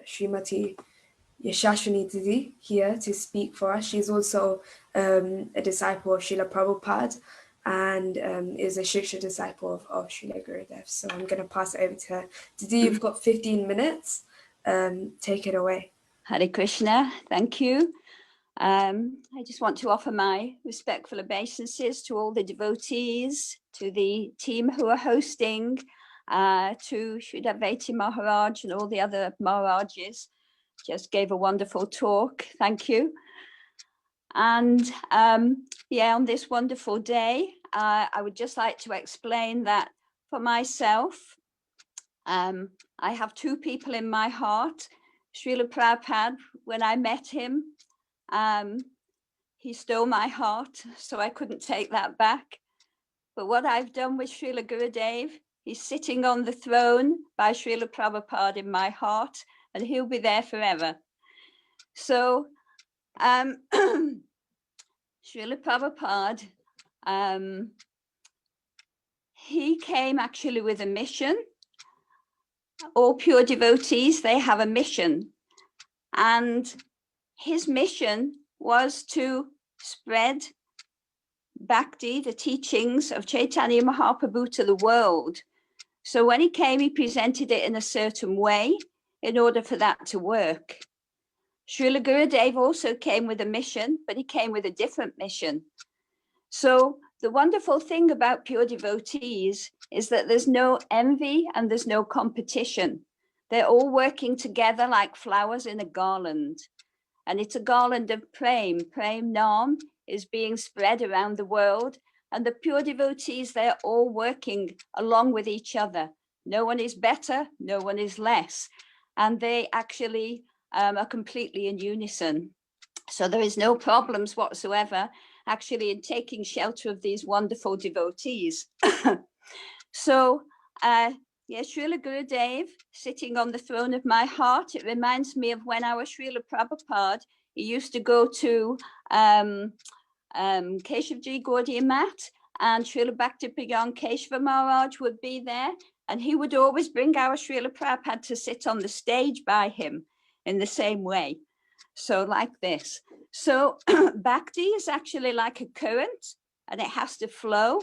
Srimati Yasasvini Didi here to speak for us. She's also a disciple of Srila Prabhupada and is a Shiksha disciple of Srila Gurudeva. So I'm going to pass it over to her. Didi, you've got 15 minutes. Take it away. Hare Krishna, thank you. I just want to offer my respectful obeisances to all the devotees, to the team who are hosting, to Srila Advaita Maharaj and all the other Maharajas. Just gave a wonderful talk. Thank you. And yeah, on this wonderful day, I would just like to explain that for myself, I have two people in my heart. Srila Prabhupada, when I met him, he stole my heart, so I couldn't take that back. But what I've done with Srila Gurudeva, he's sitting on the throne by Srila Prabhupada in my heart, and he'll be there forever. So Srila Prabhupada, he came actually with a mission. All pure devotees, they have a mission. And his mission was to spread Bhakti, the teachings of Chaitanya Mahaprabhu, to the world. So when he came, he presented it in a certain way in order for that to work. Srila Gurudeva also came with a mission, but he came with a different mission. So the wonderful thing about pure devotees is that there's no envy and there's no competition. They're all working together like flowers in a garland. And it's a garland of prem. Prem Nam is being spread around the world. And the pure devotees, they're all working along with each other. No one is better, no one is less. And they actually are completely in unison. So there is no problems whatsoever actually in taking shelter of these wonderful devotees. So yes, Srila Gurudeva sitting on the throne of my heart. It reminds me of when our Srila Prabhupada, he used to go to Keshavji Gaudiya Mat, and Srila Bhakti-Priyan Keshava Maharaj would be there, and he would always bring our Srila Prabhupada to sit on the stage by him in the same way. So like this. So Bhakti is actually like a current, and it has to flow.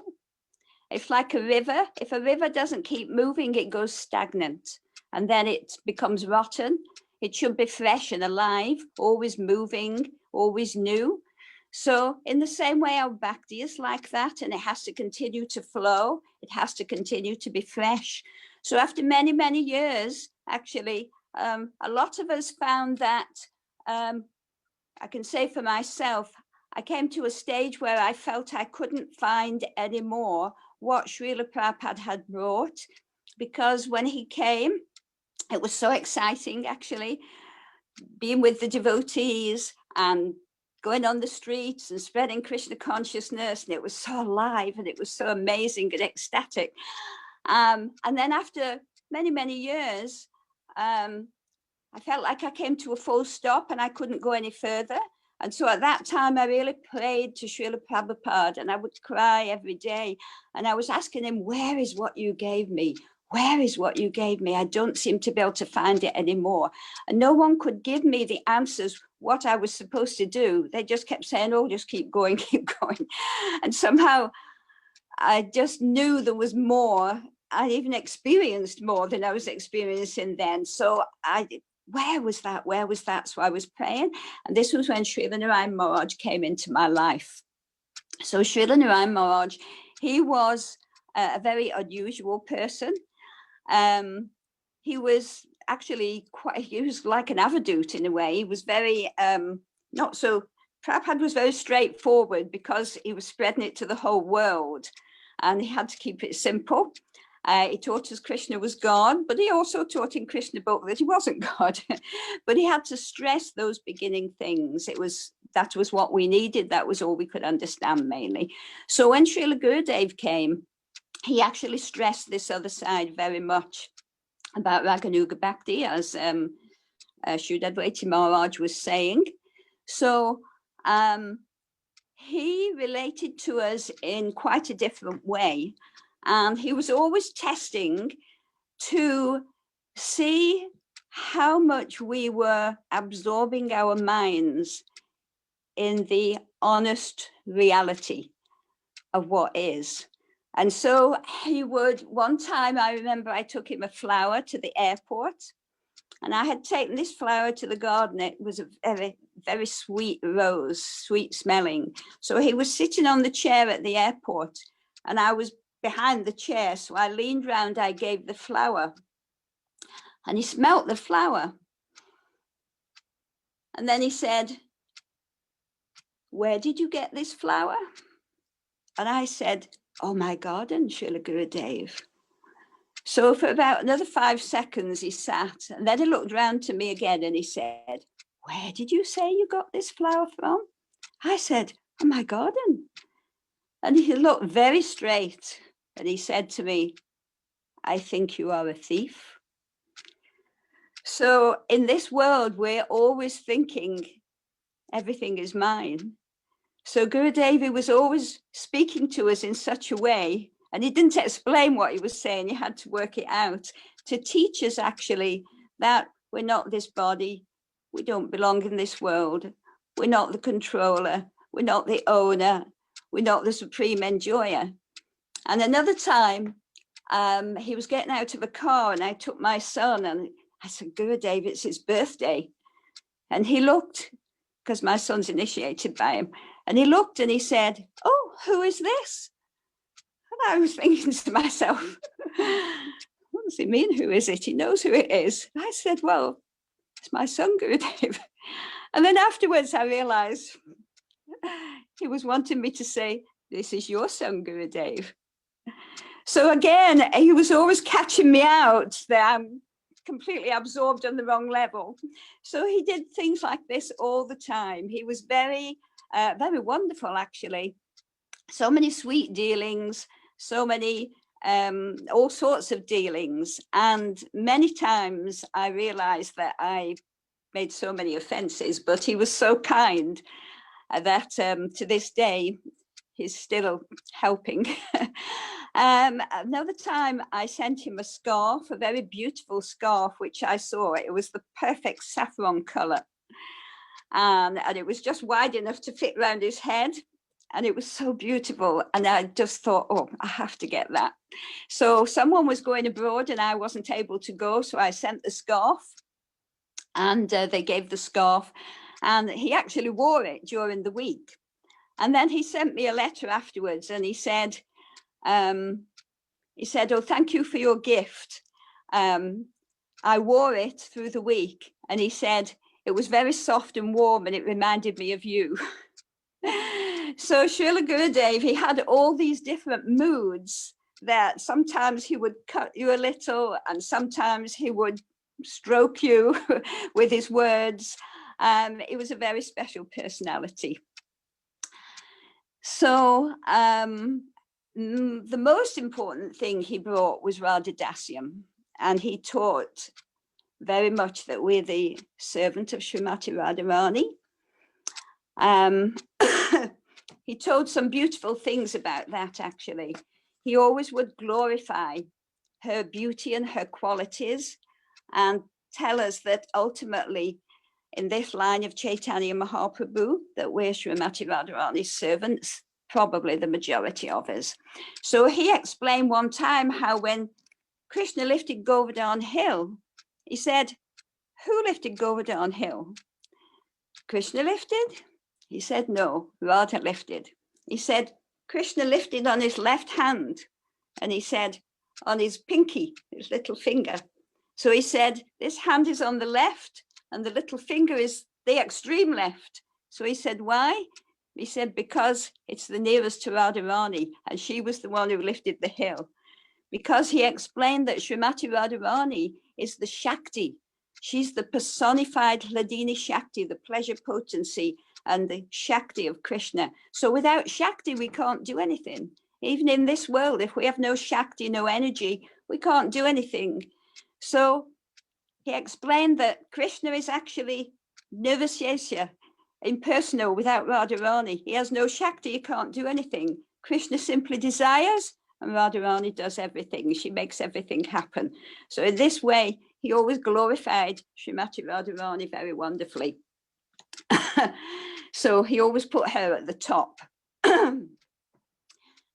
It's like a river. If a river doesn't keep moving, it goes stagnant, and then it becomes rotten. It should be fresh and alive, always moving, always new. So in the same way, our Bhakti is like that, and it has to continue to flow. It has to continue to be fresh. So after many, many years, actually, a lot of us found that, I can say for myself, I came to a stage where I felt I couldn't find anymore what Srila Prabhupada had brought, because when he came, it was so exciting, actually, being with the devotees and going on the streets and spreading Krishna consciousness, and it was so alive and it was so amazing and ecstatic. And then after many, many years, I felt like I came to a full stop and I couldn't go any further. And so at that time, I really prayed to Srila Prabhupada, and I would cry every day. And I was asking him, where is what you gave me? Where is what you gave me? I don't seem to be able to find it anymore. And no one could give me the answers, what I was supposed to do. They just kept saying, oh, just keep going, keep going. And somehow I just knew there was more. I even experienced more than I was experiencing then. So where was that? Where was that? So I was praying. And this was when Srila Narayan Maharaj came into my life. So Srila Narayan Maharaj, he was a very unusual person. He was actually he was like an avadut in a way. He was very, not so, Prabhupada was very straightforward because he was spreading it to the whole world, and he had to keep it simple. He taught us Krishna was God, but he also taught in Krishna book that he wasn't God. But he had to stress those beginning things. That was what we needed. That was all we could understand mainly. So when Srila Gurudeva came, he actually stressed this other side very much about Raganuga Bhakti, as Srila Advaita Maharaj was saying. So he related to us in quite a different way. And he was always testing to see how much we were absorbing our minds in the honest reality of what is. And so he would, one time I remember I took him a flower to the airport, and I had taken this flower to the garden. It was a very, very sweet rose, sweet smelling. So he was sitting on the chair at the airport, and I was behind the chair. So I leaned round, I gave the flower, and he smelt the flower. And then he said, "Where did you get this flower?" And I said, "Oh, my garden, Srila Gurudeva." So for about another 5 seconds, he sat, and then he looked round to me again and he said, "Where did you say you got this flower from?" I said, "Oh, my garden." And he looked very straight and he said to me, "I think you are a thief." So in this world, we're always thinking everything is mine. So Gurudeva was always speaking to us in such a way, and he didn't explain what he was saying, you had to work it out, to teach us actually that we're not this body, we don't belong in this world, we're not the controller, we're not the owner, we're not the supreme enjoyer. And another time, he was getting out of a car and I took my son and I said, "Gurudeva, it's his birthday." And he looked, because my son's initiated by him, and he looked and he said, "Oh, who is this?" And I was thinking to myself, what does he mean, who is it? He knows who it is. And I said, "Well, it's my son, Gurudeva." And then afterwards I realized he was wanting me to say, "This is your son, Gurudeva." So again, he was always catching me out that I'm completely absorbed on the wrong level. So he did things like this all the time. He was very, very wonderful, actually. So many sweet dealings, so many, all sorts of dealings. And many times I realized that I made so many offenses, but he was so kind that to this day, he's still helping. Another time I sent him a scarf, a very beautiful scarf, which I saw. It was the perfect saffron color. And it was just wide enough to fit around his head. And it was so beautiful. And I just thought, oh, I have to get that. So someone was going abroad and I wasn't able to go. So I sent the scarf and they gave the scarf and he actually wore it during the week. And then he sent me a letter afterwards and he said, "Oh, thank you for your gift. I wore it through the week." And he said, "It was very soft and warm and it reminded me of you." So Srila Gurudeva, he had all these different moods that sometimes he would cut you a little and sometimes he would stroke you with his words. It was a very special personality. So the most important thing he brought was Radha Dasyam, and he taught very much that we're the servant of Srimati Radharani. He told some beautiful things about that, actually. He always would glorify her beauty and her qualities and tell us that ultimately in this line of Chaitanya Mahaprabhu, that we're Srimati Radharani's servants, probably the majority of us. So he explained one time how when Krishna lifted Govardhan Hill, he said, "Who lifted Govardhan Hill? Krishna lifted?" He said, "No, Radha lifted." He said, "Krishna lifted on his left hand." And he said, "On his pinky, his little finger." So he said, "This hand is on the left and the little finger is the extreme left." So he said, "Why?" He said, "Because it's the nearest to Radharani and she was the one who lifted the hill." Because he explained that Srimati Radharani is the Shakti. She's the personified Hladini Shakti, the pleasure potency and the Shakti of Krishna. So without Shakti, we can't do anything. Even in this world, if we have no Shakti, no energy, we can't do anything. So he explained that Krishna is actually Nirvishesha, impersonal, without Radharani. He has no Shakti, he can't do anything. Krishna simply desires and Radharani does everything. She makes everything happen. So in this way, he always glorified Srimati Radharani very wonderfully. So he always put her at the top.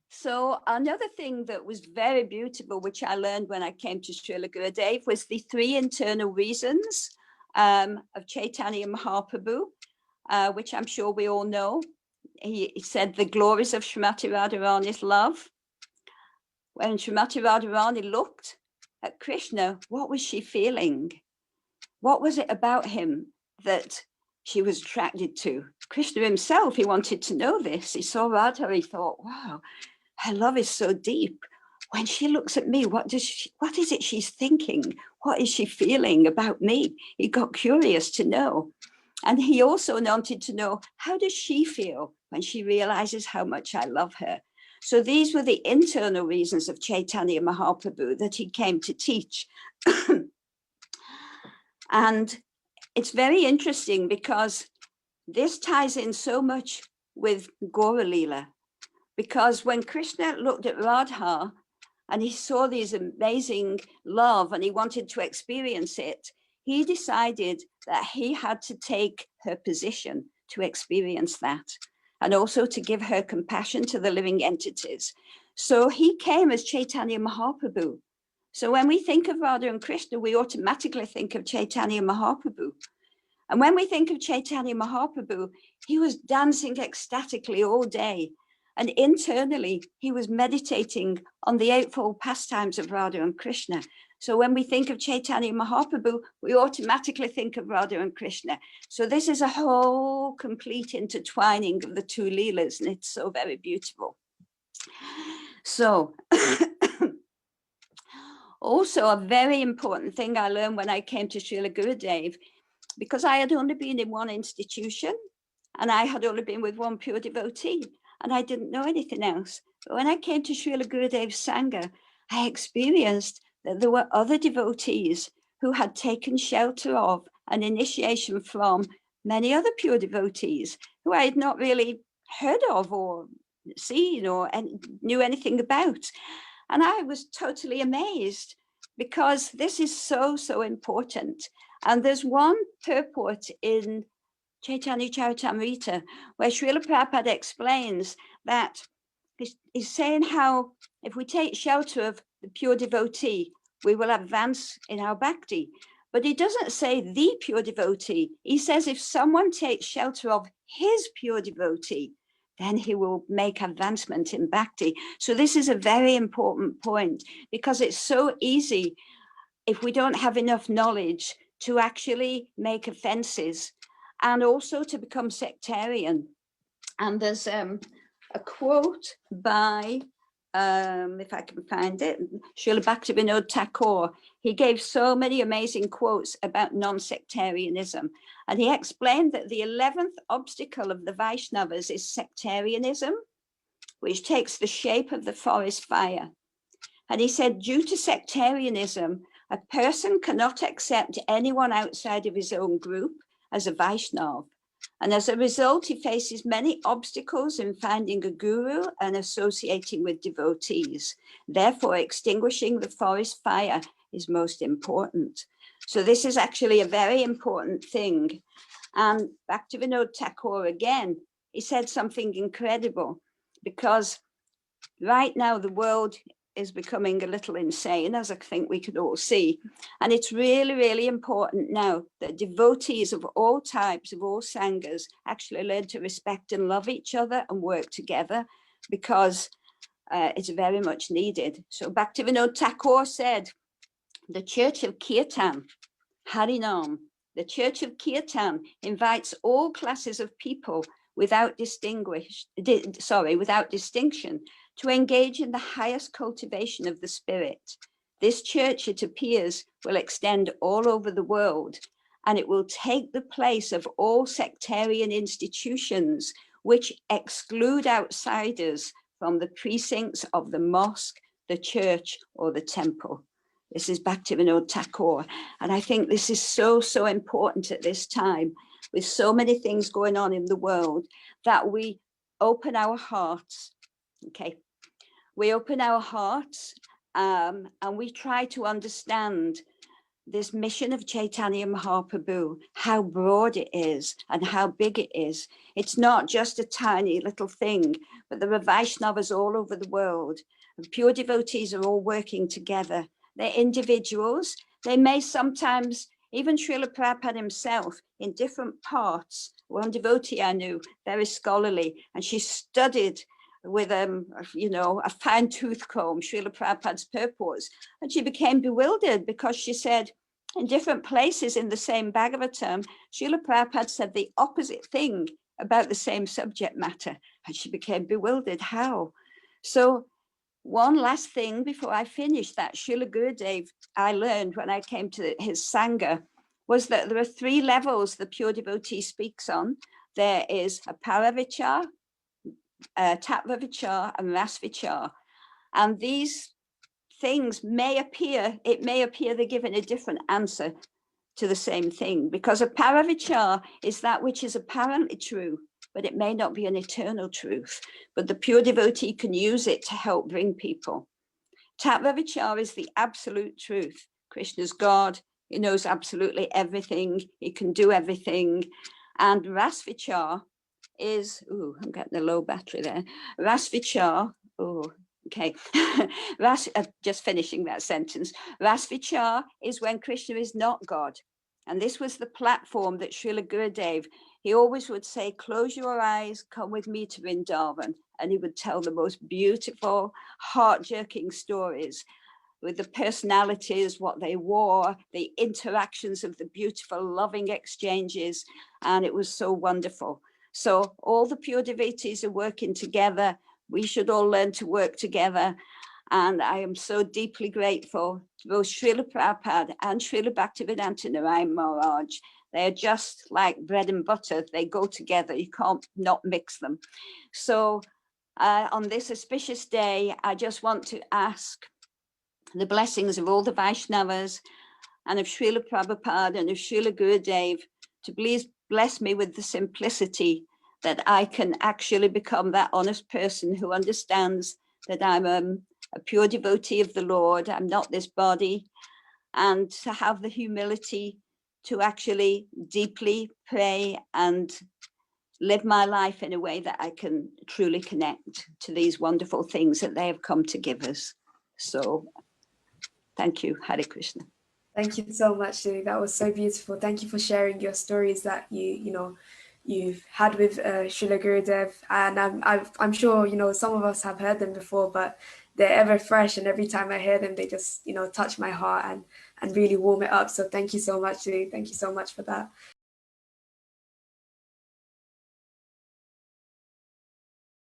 So another thing that was very beautiful, which I learned when I came to Srila Gurudeva, was the 3 internal reasons of Chaitanya Mahaprabhu, which I'm sure we all know. He said the glories of Srimati Radharani's love. When Srimati Radharani looked at Krishna, what was she feeling? What was it about him that she was attracted to? Krishna himself, he wanted to know this. He saw Radha, he thought, wow, her love is so deep. When she looks at me, what is it she's thinking? What is she feeling about me? He got curious to know. And he also wanted to know, how does she feel when she realizes how much I love her? So these were the internal reasons of Chaitanya Mahaprabhu that he came to teach. And it's very interesting because this ties in so much with Gaura Leela. Because when Krishna looked at Radha and he saw this amazing love and he wanted to experience it, he decided that he had to take her position to experience that, and also to give her compassion to the living entities. So he came as Chaitanya Mahaprabhu. So when we think of Radha and Krishna, we automatically think of Chaitanya Mahaprabhu. And when we think of Chaitanya Mahaprabhu, he was dancing ecstatically all day. And internally, he was meditating on the eightfold pastimes of Radha and Krishna. So when we think of Chaitanya Mahaprabhu, we automatically think of Radha and Krishna. So this is a whole complete intertwining of the 2 Leelas, and it's so very beautiful. So also a very important thing I learned when I came to Srila Gurudeva, because I had only been in one institution and I had only been with one pure devotee and I didn't know anything else. But when I came to Srila Gurudev's Sangha, I experienced that there were other devotees who had taken shelter of an initiation from many other pure devotees who I had not really heard of or seen or knew anything about. And I was totally amazed because this is so, so important. And there's one purport in Chaitanya Charitamrita where Srila Prabhupada explains that he's saying how if we take shelter of the pure devotee, we will advance in our bhakti. But he doesn't say the pure devotee. He says if someone takes shelter of his pure devotee, then he will make advancement in bhakti. So this is a very important point because it's so easy if we don't have enough knowledge to actually make offenses and also to become sectarian. And there's a quote by, if I can find it, Srila Bhaktivinoda Thakur. He gave so many amazing quotes about non-sectarianism. And he explained that the 11th obstacle of the Vaishnavas is sectarianism, which takes the shape of the forest fire. And he said, due to sectarianism, a person cannot accept anyone outside of his own group as a Vaishnava. And as a result, he faces many obstacles in finding a guru and associating with devotees. Therefore, extinguishing the forest fire is most important. So this is actually a very important thing. And Bhaktivinoda Thakur, again, he said something incredible because right now the world is becoming a little insane, as I think we could all see. And it's really, really important now that devotees of all types, of all sanghas, actually learn to respect and love each other and work together because it's very much needed. So Bhaktivinoda Thakur said, the Church of Kirtan, Harinam, the Church of Kirtan invites all classes of people without distinction to engage in the highest cultivation of the spirit. This church, it appears, will extend all over the world, and it will take the place of all sectarian institutions which exclude outsiders from the precincts of the mosque, the church, or the temple. This is Bhaktivinoda Thakur. And I think this is so, so important at this time, with so many things going on in the world, that we open our hearts. Okay, we open our hearts and we try to understand this mission of Chaitanya Mahaprabhu, how broad it is and how big it is. It's not just a tiny little thing, but there are Vaishnavas all over the world. And pure devotees are all working together. They're individuals. They may sometimes, even Srila Prabhupada himself, in different parts. One devotee I knew, very scholarly, and she studied with a fine-tooth comb, Srila Prabhupada's purports, and she became bewildered because she said, in different places in the same Bhagavatam, Srila Prabhupada said the opposite thing about the same subject matter, and she became bewildered. How? So one last thing before I finish, that Srila Gurudeva I learned when I came to his Sangha was that there are 3 levels the pure devotee speaks on. There is a Paravichar, Tattva Vichar and Ras Vichar. And these things may appear they're given a different answer to the same thing, because a Paravichar is that which is apparently true, but it may not be an eternal truth. But the pure devotee can use it to help bring people. Tattva Vichar is the absolute truth. Krishna's God, he knows absolutely everything, he can do everything. And Ras Vichar is, I'm getting a low battery there. Ras Vichar, okay. Just finishing that sentence. Ras Vichar is when Krishna is not God. And this was the platform that Srila Gurudeva, he always would say, close your eyes, come with me to Vrindavan. And he would tell the most beautiful, heart-jerking stories with the personalities, what they wore, the interactions of the beautiful, loving exchanges. And it was so wonderful. So all the pure devotees are working together. We should all learn to work together. And I am so deeply grateful to both Srila Prabhupada and Srila Bhaktivedanta Narayan Maharaj. They are just like bread and butter. They go together. You can't not mix them. So on this auspicious day, I just want to ask the blessings of all the Vaishnavas and of Srila Prabhupada and of Srila Gurudeva to please bless me with the simplicity that I can actually become that honest person who understands that I'm a pure devotee of the Lord. I'm not this body, and to have the humility to actually deeply pray and live my life in a way that I can truly connect to these wonderful things that they have come to give us. So thank you. Hare Krishna. Thank you so much, Didi. That was so beautiful. Thank you for sharing your stories that you've had with Srila Gurudev, and I'm sure some of us have heard them before, but they're ever fresh, and every time I hear them, they just touch my heart and really warm it up. So thank you so much, Didi. Thank you so much for that.